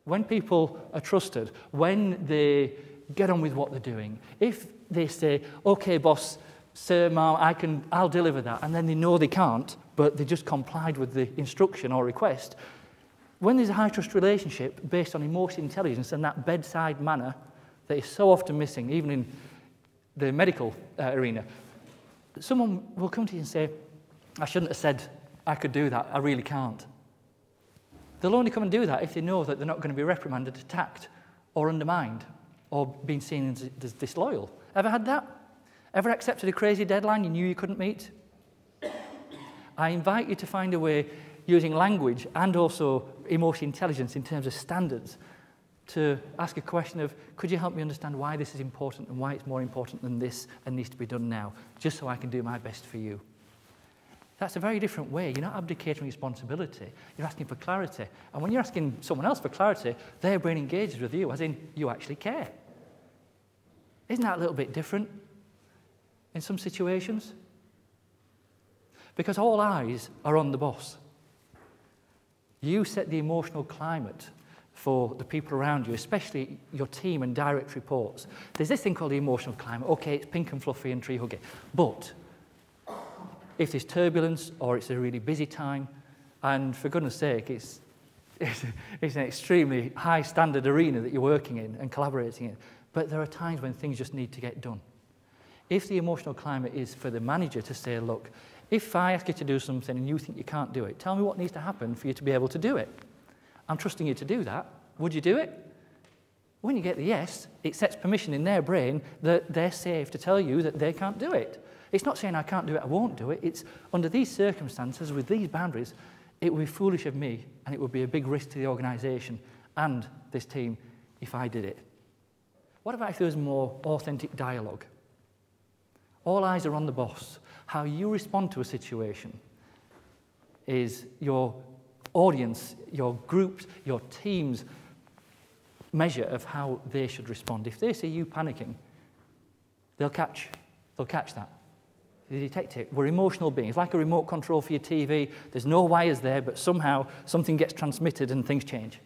When people are trusted, when they get on with what they're doing, if they say, okay, boss, sir, ma'am, I'll deliver that, and then they know they can't, but they just complied with the instruction or request, when there's a high trust relationship based on emotional intelligence and that bedside manner that is so often missing, even in the medical arena, someone will come to you and say, I shouldn't have said I could do that, I really can't. They'll only come and do that if they know that they're not going to be reprimanded, attacked, or undermined, or being seen as disloyal. Ever had that? Ever accepted a crazy deadline you knew you couldn't meet? I invite you to find a way, using language and also emotional intelligence in terms of standards, to ask a question of, could you help me understand why this is important and why it's more important than this and needs to be done now, just so I can do my best for you. That's a very different way. You're not abdicating responsibility. You're asking for clarity. And when you're asking someone else for clarity, their brain engages with you, as in, you actually care. Isn't that a little bit different in some situations? Because all eyes are on the boss. You set the emotional climate for the people around you, especially your team and direct reports. There's this thing called the emotional climate. Okay, it's pink and fluffy and tree-huggy. But if there's turbulence or it's a really busy time, and for goodness sake, it's an extremely high-standard arena that you're working in and collaborating in, but there are times when things just need to get done. If the emotional climate is for the manager to say, look, if I ask you to do something and you think you can't do it, tell me what needs to happen for you to be able to do it. I'm trusting you to do that. Would you do it? When you get the yes, it sets permission in their brain that they're safe to tell you that they can't do it. It's not saying I can't do it, I won't do it. It's under these circumstances, with these boundaries, it would be foolish of me and it would be a big risk to the organisation and this team if I did it. What about if there was more authentic dialogue? All eyes are on the boss. How you respond to a situation is your audience, your groups, your team's measure of how they should respond. If they see you panicking, they'll catch that. They detect it. We're emotional beings, like a remote control for your TV. There's no wires there, but somehow something gets transmitted and things change.